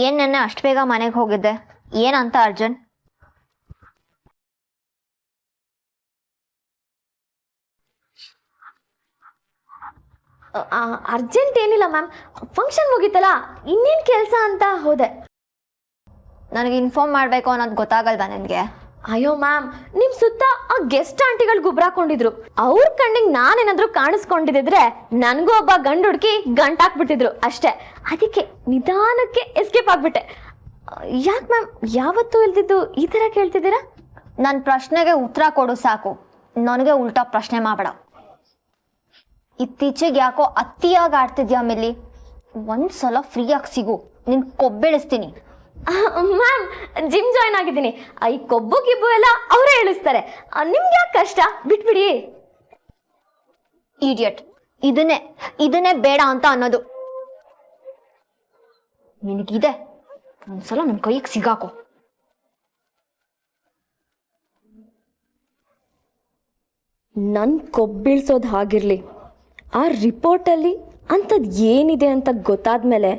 ಏನ್ ನೆನ್ನೆ ಅಷ್ಟು ಬೇಗ ಮನೆಗೆ ಹೋಗಿದ್ದೆ? ಏನಂತ ಅರ್ಜುನ್? ಅರ್ಜೆಂಟ್ ಏನಿಲ್ಲ ಮ್ಯಾಮ್, ಫಂಕ್ಷನ್ ಮುಗೀತಲ್ಲ, ಇನ್ನೇನು ಕೆಲಸ ಅಂತ ಹೋದೆ. ನನಗೆ ಇನ್ಫಾರ್ಮ್ ಮಾಡಬೇಕು ಅನ್ನೋದು ಗೊತ್ತಾಗಲ್ವಾ ನಿನಗೆ? ಅಯ್ಯೋ ಮ್ಯಾಮ್, ನಿಮ್ಮ ಸುತ್ತ ಆ ಗೆಸ್ಟ್ ಆಂಟಿಗಳು ಗುಬ್ರಾಕೊಂಡಿದ್ರು. ಅವ್ರ ಕಣ್ಣಿಗೆ ನಾನೇನಾದ್ರೂ ಕಾಣಿಸ್ಕೊಂಡಿದ್ರೆ ನನಗೂ ಒಬ್ಬ ಗಂಡು ಹುಡುಕಿ ಗಂಟಾಕ್ಬಿಟ್ಟಿದ್ರು ಅಷ್ಟೇ. ಅದಕ್ಕೆ ನಿಧಾನಕ್ಕೆ ಎಸ್ಕೇಪ್ ಆಗ್ಬಿಟ್ಟೆ. ಯಾಕೆ ಮ್ಯಾಮ್ ಯಾವತ್ತೂ ಇಲ್ದಿದ್ದು ಈ ಥರ ಕೇಳ್ತಿದ್ದೀರಾ? ನನ್ನ ಪ್ರಶ್ನೆಗೆ ಉತ್ತರ ಕೊಡು ಸಾಕು, ನನಗೆ ಉಲ್ಟಾ ಪ್ರಶ್ನೆ ಮಾಡಬೇಡ. ಇತ್ತೀಚೆಗೆ ಯಾಕೋ ಅತಿಯಾಗಿ ಆಡ್ತಿದ್ಯಾ ಮಿಲ್ಲಿ? ಒಂದ್ಸಲ ಫ್ರೀಯಾಗಿ ಸಿಗು, ನಿನ್ ಕೊಬ್ಬಿಳಿಸ್ತೀನಿ. ಮ್ಯಾಮ್, ಜಿಮ್ ಜಾಯ್ನ್ ಆಗಿದ್ದೀನಿ. ಈ ಕೊಬ್ಬು ಗಿಬ್ಬು ಎಲ್ಲ ಅವರೇ ಇಳಿಸ್ತಾರೆ. ನಿಮ್ಗೆ ಯಾಕೆ ಕಷ್ಟ? ಬಿಟ್ಬಿಡಿ. ಇಡಿಯಟ್, ಇದನ್ನೇ ಬೇಡ ಅಂತ ಅನ್ನೋದು. ನಿನಗಿದೆ, ಒಂದ್ಸಲ ನನ್ನ ಕೈಗೆ ಸಿಗಾಕೋ. ನನ್ನ ಕೊಬ್ಬಿಳಿಸೋದು ಹಾಗಿರಲಿ, ಆ ರಿಪೋರ್ಟಲ್ಲಿ ಅಂಥದ್ದು ಏನಿದೆ ಅಂತ ಗೊತ್ತಾದ್ಮೇಲೆ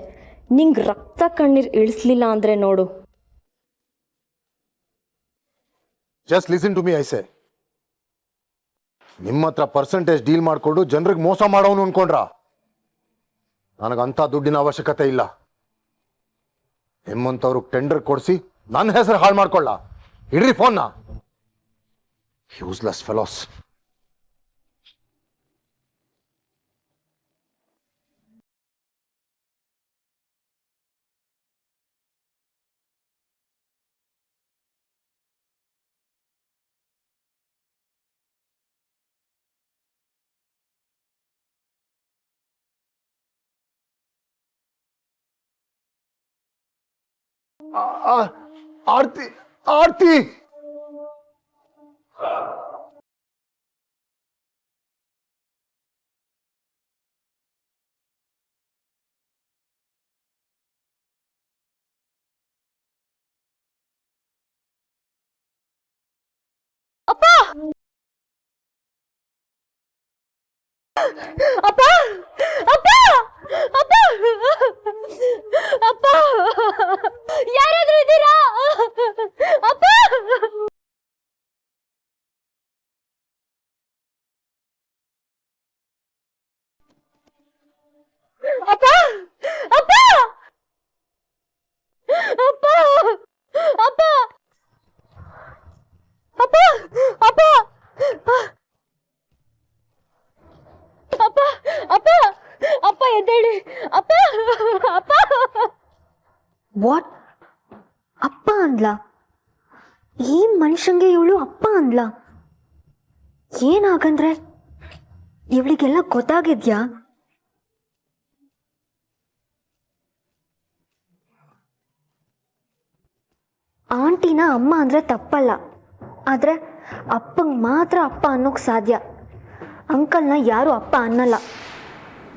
ನಿಂಗೆ ರಕ್ತ ಕಣ್ಣೀರು ಇಳಿಸ್ಲಿಲ್ಲ ಅಂದರೆ ನೋಡು. Just listen to me I say. ನಿಮ್ಮ ಹತ್ರ ಪರ್ಸೆಂಟೇಜ್ ಡೀಲ್ ಮಾಡಿಕೊಂಡು ಜನರಿಗೆ ಮೋಸ ಮಾಡೋನು ಅನ್ಕೊಂಡ್ರ? ನನಗಂಥ ದುಡ್ಡಿನ ಅವಶ್ಯಕತೆ ಇಲ್ಲ. ನಿಮ್ಮಂಥವ್ರಿಗೆ ಟೆಂಡರ್ ಕೊಡಿಸಿ ನನ್ನ ಹೆಸರು ಹಾಳು ಮಾಡ್ಕೊಳ್ಳ. ಇಡ್ರಿ ಫೋನ್ನ. Useless fellows. ಆರ್ತಿ, ಆರ್ತಿ, ಅಪ್ಪ ಅಪ್ಪ ಅಪ್ಪ ಅಪ್ಪ ಅಪ್ಪ, ಯಾರಾದ್ರೂ ಇದ್ದೀರಾ? ಅಪ್ಪ ಅಪ್ಪ ಅಪ್ಪ ಅಪ್ಪ ಅಪ್ಪ ಅಪ್ಪ ಅಪ್ಪ ಅಪ್ಪ ಅಪ್ಪ ಅಪ್ಪ ಎದ್ದೇಳಿ. ಅಪ್ಪ ಅಪ್ಪ. ವಾಟ್? ಅಪ್ಪ ಅಂದ್ಲ? ಈ ಮನುಷ್ಯಂಗೆ ಇವಳು ಅಪ್ಪ ಅಂದ್ಲ? ಏನಾಗಂದ್ರೆ ಇವಳಿಗೆಲ್ಲ ಗೊತ್ತಾಗಿದ್ಯಾ? ಆಂಟಿನ ಅಮ್ಮ ಅಂದರೆ ತಪ್ಪಲ್ಲ, ಆದರೆ ಅಪ್ಪಂಗೆ ಮಾತ್ರ ಅಪ್ಪ ಅನ್ನೋಕ್ಕೆ ಸಾಧ್ಯ. ಅಂಕಲ್ನ ಯಾರು ಅಪ್ಪ ಅನ್ನಲ್ಲ.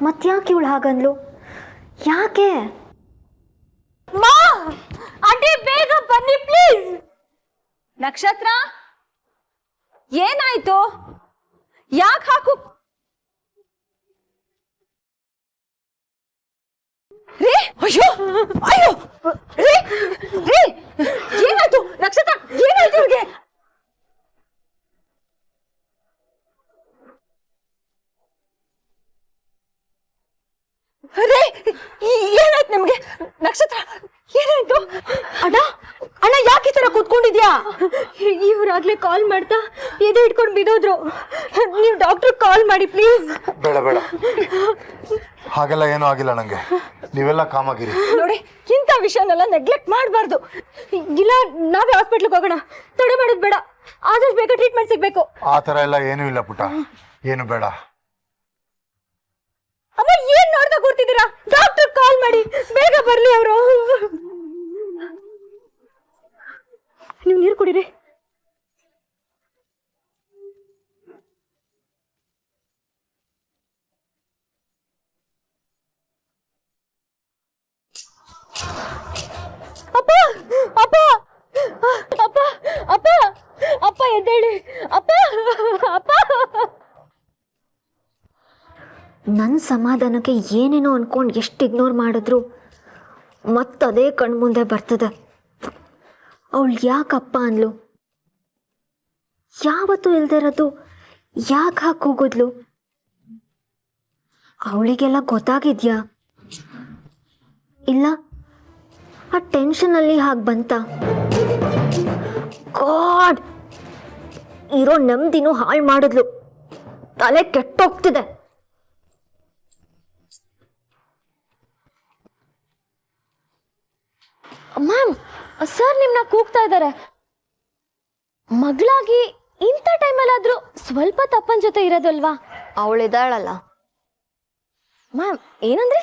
ಮತ್ತ್ಯಾಕೆ ಇವಳು ಹಾಗಂದ್ಲು? ಯಾಕೆ? ಮಾ, ಆಂಟಿ ಬೇಗ ಬನ್ನಿ ಪ್ಲೀಸ್. ನಕ್ಷತ್ರ, ಏನಾಯ್ತು? ಯಾಕೆ ಹಾಕು? ರೀ, ಅಯ್ಯೋ ಅಯ್ಯೋ, ರೀ ರೀ, ಏನಾಯ್ತು? ನಕ್ಷತ್ರ, ಏನಾಯ್ತು ಇವ್ರಿಗೆ? ರೀ, ಏನಾಯ್ತು ನಿಮ್ಗೆ? ನಕ್ಷತ್ರ, ಏನಾಯ್ತು? ಅಣ್ಣ ಅಣ್ಣ, ಯಾಕೆ ಈ ತರ ಕೂತ್ಕೊಂಡಿದ್ಯಾ? ಇವ್ರಾಗ್ಲೇ ಕಾಲ್ ಮಾಡ್ತಾ ಎದೆ ಇಟ್ಕೊಂಡು ಬಿದ್ದೋದ್ರು. ನೀವು ಡಾಕ್ಟರ್ ಕಾಲ್ ಮಾಡಿ ಪ್ಲೀಸ್. ಬೇಡ ಬೇಡ, ಹಾಗೆಲ್ಲ ಏನೂ ಆಗಿಲ್ಲ ನಂಗೆ. ನೀವೆಲ್ಲ ಕಾಮಾಗಿರಿ. ನೋಡಿ, ಇಂಥ ವಿಷಯನೆಲ್ಲ ನೆಗ್ಲೆಕ್ಟ್ ಮಾಡಬಾರ್ದು. ಇಲ್ಲ, ನಾವೇ ಹಾಸ್ಪಿಟ್ಲಿಗೆ ಹೋಗೋಣ. ತಡೆ ಮಾಡೋದು ಬೇಡ, ಆದಷ್ಟು ಬೇಗ ಟ್ರೀಟ್ಮೆಂಟ್ ಸಿಗ್ಬೇಕು. ಆ ಥರ ಎಲ್ಲ ಏನೂ ಇಲ್ಲ ಪುಟ್ಟ, ಏನು ಬೇಡ. ಅಮ್ಮ, ಏನ್ ನೋಡ್ತಾ ಕೂರ್ತಿದ್ದೀರಾ? ಡಾಕ್ಟರ್ ಕಾಲ್ ಮಾಡಿ, ಬೇಗ ಬರ್ಲಿ ಅವರು. ನೀವು ನೀರು ಕುಡೀರಿ. ಅಪ್ಪ ಅಪ್ಪ ಅಪ್ಪ ಅಪ್ಪ ಅಪ್ಪ ಎದ್ದೇಳಿ. ಅಪ್ಪ ಅಪ್ಪ. ನನ್ನ ಸಮಾಧಾನಕ್ಕೆ ಏನೇನೋ ಅನ್ಕೊಂಡು ಎಷ್ಟು ಇಗ್ನೋರ್ ಮಾಡಿದ್ರು ಮತ್ತದೇ ಕಣ್ಮುಂದೆ ಬರ್ತದೆ. ಅವಳು ಯಾಕಪ್ಪ ಅನ್ಲು, ಯಾವತ್ತೂ ಇಲ್ದಿರೋದು ಯಾಕೆ ಹಾಕೋಗಿದ್ಲು? ಅವಳಿಗೆಲ್ಲ ಗೊತ್ತಾಗಿದ್ಯಾ ಇಲ್ಲ ಆ ಟೆನ್ಷನಲ್ಲಿ ಹಾಗೆ ಬಂತ? ಗಾಡ್, ಇರೋ ನೆಮ್ಮದಿನೂ ಹಾಳು ಮಾಡಿದ್ಲು. ತಲೆ ಕೆಟ್ಟೋಗ್ತಿದೆ. ಮ್ಯಾಮ್, ಸರ್ ನಿಮ್ನ ಕೂಗ್ತಾ ಇದ್ದಾರೆ. ಮಗಳಾಗಿ ಇಂಥ ಟೈಮಲ್ಲಾದ್ರೂ ಸ್ವಲ್ಪ ತಪ್ಪನ್ ಜೊತೆ ಇರೋದಲ್ವಾ? ಅವಳಿದಾಳಲ್ಲ. ಮ್ಯಾಮ್, ಏನಂದ್ರೆ?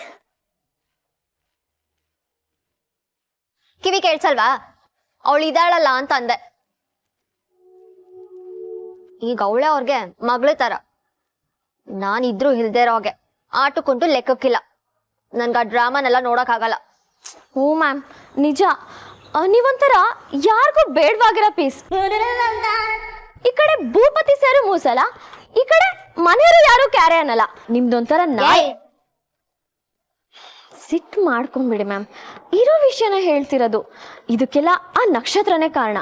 ಕಿವಿ ಕೇಳ್ಸಲ್ವಾ? ಅವಳಿದಾಳಲ್ಲ ಅಂತ ಅಂದೆ. ಈಗ ಅವಳೇ ಅವ್ರಿಗೆ ಮಗಳ ತರ. ನಾನಿದ್ರು ಇಲ್ದೇ ಇರೋ ಹಾಗೆ ಆಟಕ್ಕುಂಟು ಲೆಕ್ಕಕ್ಕಿಲ್ಲ. ನನ್ಗೆ ಆ ಡ್ರಾಮಾನೆಲ್ಲ ನೋಡೋಕ್ಕಾಗಲ್ಲ. ಹ್ಞೂ ಮ್ಯಾಮ್, ನಿಜ. ನೀವೊಂಥರ ಯಾರಿಗೂ ಬೇಡವಾಗಿರೋ ಪೀಸ್. ಈ ಕಡೆ ಭೂಪತಿ ಸೇರು ಮೂಸಲ, ಈ ಕಡೆ ಮನೆಯವರು ಯಾರು ಕ್ಯಾರೆ ಅನ್ನಲ್ಲ. ನಿಮ್ದೊಂಥರ ನಾಯಿ. ಸಿಟ್ಟು ಮಾಡ್ಕೊಂಬಿಡಿ ಮ್ಯಾಮ್, ಇರೋ ವಿಷಯನ ಹೇಳ್ತಿರೋದು. ಇದಕ್ಕೆಲ್ಲ ಆ ನಕ್ಷತ್ರನೇ ಕಾರಣ.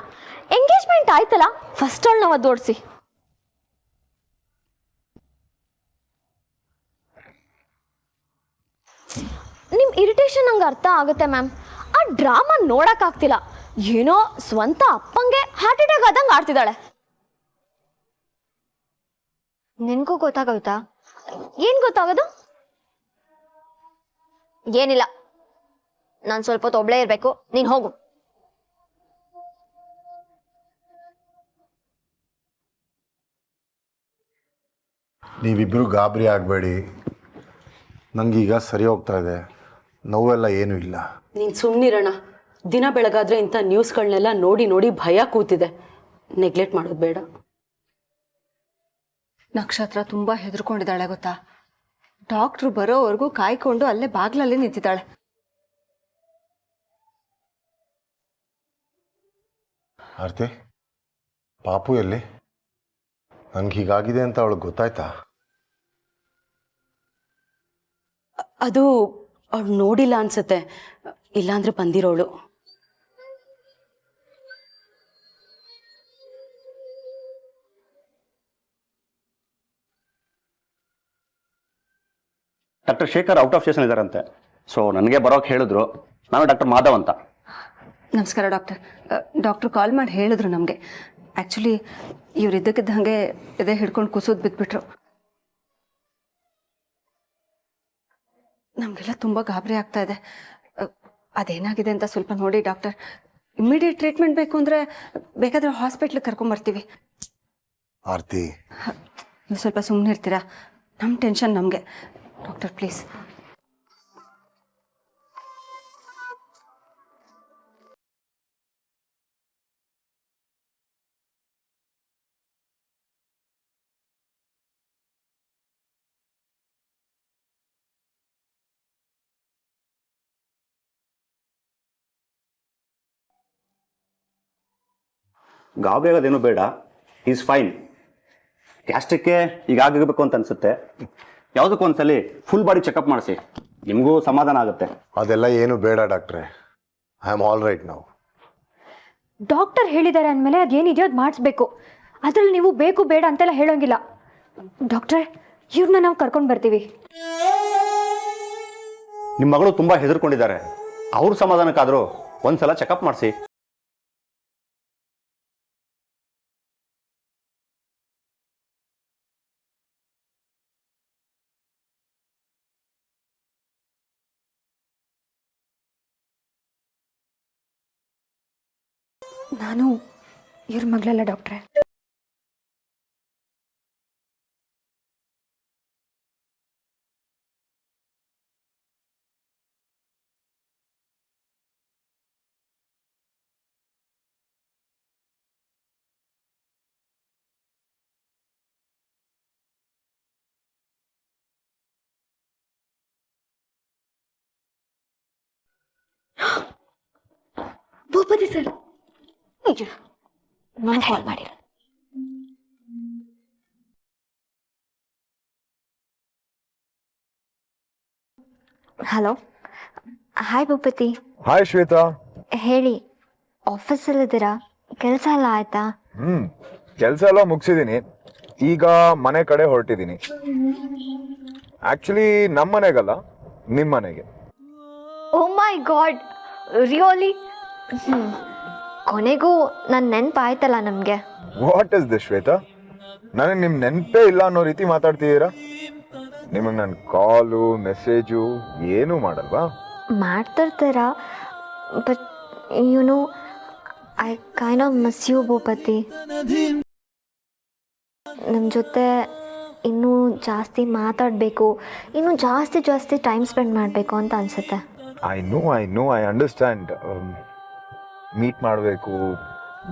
ಎಂಗೇಜ್ಮೆಂಟ್ ಆಯ್ತಲ್ಲ, ಫಸ್ಟ್ ಅವಳು ನಾವು ಅದೋಡ್ಸಿ. ನಿಮ್ ಇರಿಟೇಷನ್ ನಂಗೆ ಅರ್ಥ ಆಗುತ್ತೆ ಮ್ಯಾಮ್. ಆ ಡ್ರಾಮಾ ನೋಡಕ್ಕಾಗ್ತಿಲ್ಲ. ಏನೋ ಸ್ವಂತ ಅಪ್ಪಂಗೆ ಹಾರ್ಟ್ ಅಟ್ಯಾಕ್ ಆದಂಗೆ ಆಡ್ತಿದ್ದಾಳೆ. ನಿನ್ಗೂ ಗೊತ್ತಾಗೋಯ್ತಾ? ಏನ್ ಗೊತ್ತಾಗೋದು? ಏನಿಲ್ಲ, ನಾನು ಸ್ವಲ್ಪ ಹೊತ್ತು ಒಬ್ಳೇ ಇರ್ಬೇಕು. ನೀನ್ ಹೋಗು. ನೀವಿಬ್ಬರು ಗಾಬರಿ ಆಗಬೇಡಿ. ನನಗೀಗ ಸರಿ ಹೋಗ್ತಾ ಇದೆ, ನೋವೆಲ್ಲ ಏನೂ ಇಲ್ಲ. ನೀನು ಸುಮ್ಮನಿರೋಣ. ದಿನ ಬೆಳಗಾದ್ರೆ ಇಂಥ ನ್ಯೂಸ್ಗಳನ್ನೆಲ್ಲ ನೋಡಿ ನೋಡಿ ಭಯ ಕೂತಿದೆ. ನೆಗ್ಲೆಕ್ಟ್ ಮಾಡೋದು ಬೇಡ. ನಕ್ಷತ್ರ ತುಂಬ ಹೆದರ್ಕೊಂಡಿದ್ದಾಳೆ ಗೊತ್ತಾ. ಡಾಕ್ಟ್ರು ಬರೋವರೆಗೂ ಕಾಯ್ಕೊಂಡು ಅಲ್ಲೇ ಬಾಗ್ಲಲ್ಲಿ ನಿಂತಿದ್ದಾಳೆ. ಆರ್ತಿ, ಪಾಪು ಎಲ್ಲಿ? ನನಗೆ ಹೀಗಾಗಿದೆ ಅಂತ ಅವಳಿಗೆ ಗೊತ್ತಾಯ್ತಾ? ಅದು ಅವಳು ನೋಡಿಲ್ಲ ಅನ್ಸುತ್ತೆ, ಇಲ್ಲಾಂದ್ರೆ ಬಂದಿರೋಳು. Doctor Shekhar out of station ಇದ್ದಾರಂತೆ. ಸೊ ನನಗೆ ಬರೋಕೆ ಹೇಳಿದ್ರು. ನಾನು ಡಾಕ್ಟರ್ ಮಾಧವ್ ಅಂತ. ನಮಸ್ಕಾರ ಡಾಕ್ಟರ್. ಡಾಕ್ಟ್ರು ಕಾಲ್ ಮಾಡಿ ಹೇಳಿದ್ರು ನಮಗೆ. ಆ್ಯಕ್ಚುಲಿ ಇವ್ರು ಇದ್ದಕ್ಕಿದ್ದ ಹಾಗೆ ಇದೇ ಹಿಡ್ಕೊಂಡು ಕುಸೋದು ಬಿದ್ದುಬಿಟ್ರು. ನಮಗೆಲ್ಲ ತುಂಬ ಗಾಬರಿ ಆಗ್ತಾ ಇದೆ. ಅದೇನಾಗಿದೆ ಅಂತ ಸ್ವಲ್ಪ ನೋಡಿ ಡಾಕ್ಟರ್. ಇಮ್ಮಿಡಿಯೇಟ್ ಟ್ರೀಟ್ಮೆಂಟ್ ಬೇಕು ಅಂದರೆ ಬೇಕಾದರೆ ಹಾಸ್ಪಿಟ್ಲಿಗೆ ಕರ್ಕೊಂಬರ್ತೀವಿ. ಆರ್ತಿ, ನೀವು ಸ್ವಲ್ಪ ಸುಮ್ಮನೆ ಇರ್ತೀರಾ? ನಮ್ಮ ಟೆನ್ಷನ್ ನಮಗೆ. Doctor please. ಗಾಬರಿ ಆಗೋದೇನು ಬೇಡ. Is fine. ಗ್ಯಾಸ್ಟ್ರಿಕ್ಗೆ ಈಗ ಆಗಬೇಕು ಅಂತ ಅನಿಸುತ್ತೆ. ಯಾವುದಕ್ಕೂ ಒಂದ್ಸಲಿ ಫುಲ್ ಬಾಡಿ ಚೆಕಪ್ ಮಾಡಿಸಿ, ನಿಮಗೂ ಸಮಾಧಾನ ಆಗುತ್ತೆ. ಅದೆಲ್ಲ ಏನು ಬೇಡ ಡಾಕ್ಟ್ರೆ. ಐ ಆಮ್ ಆಲ್ ರೈಟ್ ನಾವು. ಡಾಕ್ಟರ್ ಹೇಳಿದ್ದಾರೆ ಅಂದಮೇಲೆ ಅದೇನಿದೆಯೋ ಅದು ಮಾಡಿಸ್ಬೇಕು. ಅದ್ರಲ್ಲಿ ನೀವು ಬೇಕು ಬೇಡ ಅಂತೆಲ್ಲ ಹೇಳೋಂಗಿಲ್ಲ. ಡಾಕ್ಟ್ರೆ, ಇವ್ರನ್ನ ನಾವು ಕರ್ಕೊಂಡು ಬರ್ತೀವಿ. ನಿಮ್ಮ ಮಗಳು ತುಂಬ ಹೆದರ್ಕೊಂಡಿದ್ದಾರೆ. ಅವ್ರ ಸಮಾಧಾನಕ್ಕಾದರೂ ಒಂದ್ಸಲ ಚೆಕಪ್ ಮಾಡಿಸಿ. ನಾನು ಇವ್ರ ಮಗಳಲ್ಲ ಡಾಕ್ಟ್ರೆ. ಭೂಪತಿ ಸರ್, ನಾನು ಕಾಲ್ ಮಾಡಿ. ಹಲೋ, ಹಾಯ್ ಭೂಪತಿ. ಹಾಯ್ ಶ್ವೇತಾ. ಹೇಳಿ, ಆಫೀಸಲ್ಲಿದ್ದೀರಾ? ಕೆಲಸ ಎಲ್ಲ ಆಯ್ತಾ? ಕೆಲಸ ಎಲ್ಲ ಮುಗಿಸಿದೀನಿ, ಈಗ ಮನೆ ಕಡೆ ಹೊರಟಿದ್ದೀನಿ. ಆಕ್ಚುಲಿ ನಮ್ಮ ಮನೆಗಲ್ಲ, ನಿಮ್ಮ ಮನೆಗೆ. ಓ ಮೈ ಗಾಡ್, ರಿಯಲಿ? ಕೊನೆಗೂ ನನ್ನ ನೆನಪಾಯ್ತಲ್ಲ ನಮಗೆ. What is this Shweta? ನನಗೆ ನಿಮ್ಮ ನೆನಪೇ ಇಲ್ಲ ಅನ್ನೋ ರೀತಿ ಮಾತಾಡ್ತಿದ್ದೀರಾ. ನಿಮಗೆ ನನ್ನ ಕಾಲು ಮೆಸೇಜು ಏನೂ ಮಾಡಲ್ವಾ? ಮಾಡ್ತಿರ್ತೀರಾ, but you know I kind of miss you Bhupathi. ನಿಮ್ಮ ಜೊತೆ ಇನ್ನೂ ಜಾಸ್ತಿ ಮಾತಾಡಬೇಕು, ಇನ್ನೂ ಜಾಸ್ತಿ ಟೈಮ್ ಸ್ಪೆಂಡ್ ಮಾಡಬೇಕು ಅಂತ ಅನಿಸುತ್ತೆ. I know I understand. Meet ಮಾಡಬೇಕು,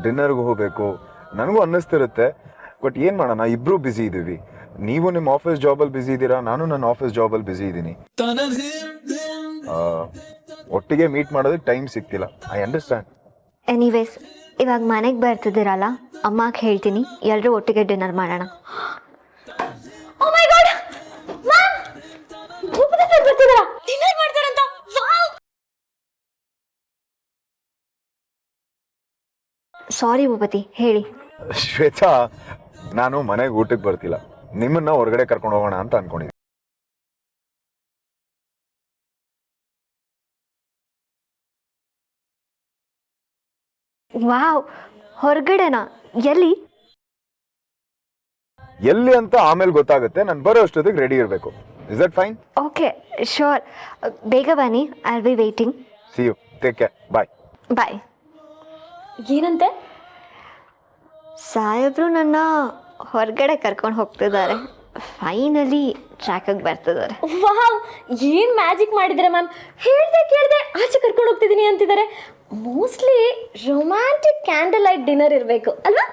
ಡಿನ್ನರ್ಗೆ ಹೋಗಬೇಕು, ನನಗೂ ಅನ್ನಿಸ್ತಿರುತ್ತೆ. ಬಟ್ ಏನು ಮಾಡೋಣ, ಇಬ್ಬರೂ ಬ್ಯುಸಿ ಇದ್ದೀವಿ. ನೀವು ನಿಮ್ಮ ಆಫೀಸ್ ಜಾಬಲ್ಲಿ ಬ್ಯುಸಿ ಇದ್ದೀರಾ, ನಾನು ನನ್ನ ಆಫೀಸ್ ಜಾಬಲ್ಲಿ ಬ್ಯುಸಿ ಇದ್ದೀನಿ. ಒಟ್ಟಿಗೆ ಮೀಟ್ ಮಾಡೋದಕ್ಕೆ ಟೈಮ್ ಸಿಗ್ತಿಲ್ಲ. I understand. ಎನಿವೇಸ್, ಇವಾಗ ಮನೆಗೆ ಬರ್ತಿದ್ದೀರಲ್ಲ, ಅಮ್ಮಗೆ ಹೇಳ್ತೀನಿ, ಎಲ್ಲರೂ ಒಟ್ಟಿಗೆ ಡಿನ್ನರ್ ಮಾಡೋಣ. ಓ ಮೈ ಗಾಡ್ ಮ್ಯಾಮ್, ಭೂಪತಿ ಸರ್ ಬರ್ತಿದಾರಾ? ಡಿನ್ನರ್ ಮಾಡ್ತಾರಂತ? ವಾವ್! ಸಾರಿ ಭೂಪತಿ, ಹೇಳಿ. ಶ್ವೇತಾ, ನಾನು ಮನೆಗೆ ಊಟಕ್ಕೆ ಬರ್ತಿಲ್ಲ, ನಿಮ್ಮನ್ನ ಹೊರಗಡೆ ಕರ್ಕೊಂಡು ಹೋಗೋಣ ಅಂತ ಅನ್ಕೊಂಡಿದ್ದೀನಿ. ವಾವ್, ಹೊರಗಡೆನಾ? ಎಲ್ಲಿ? ಎಲ್ಲಿ ಅಂತ ಆಮೇಲೆ ಗೊತ್ತಾಗುತ್ತೆ. ನಾನು ಬರೋ ಅಷ್ಟೊತ್ತಿಗೆ ರೆಡಿ ಇರಬೇಕು. Is that fine? Okay, sure. ಬೇಗ ಬನ್ನಿ, I will be waiting. See you, take care, bye. Bye. ಏನಂತೆ? ಸಾಹೇಬ್ರು ನನ್ನ ಹೊರಗಡೆ ಕರ್ಕೊಂಡು ಹೋಗ್ತಿದ್ದಾರೆ. ಫೈನಲಿ ಟ್ರ್ಯಾಕಿಗೆ ಬರ್ತಿದ್ದಾರೆ. ವಾವ್, ಏನ್ ಮ್ಯಾಜಿಕ್ ಮಾಡಿದ್ರೆ ಮ್ಯಾಮ್. ಹೇಳ್ದೆ ಕೇಳ್ದೆ ಆಚೆ ಕರ್ಕೊಂಡು ಹೋಗ್ತಿದ್ದೀನಿ ಅಂತಿದ್ದಾರೆ. Mostly romantic candle light dinner ಇರಬೇಕು ಅಲ್ವಾ?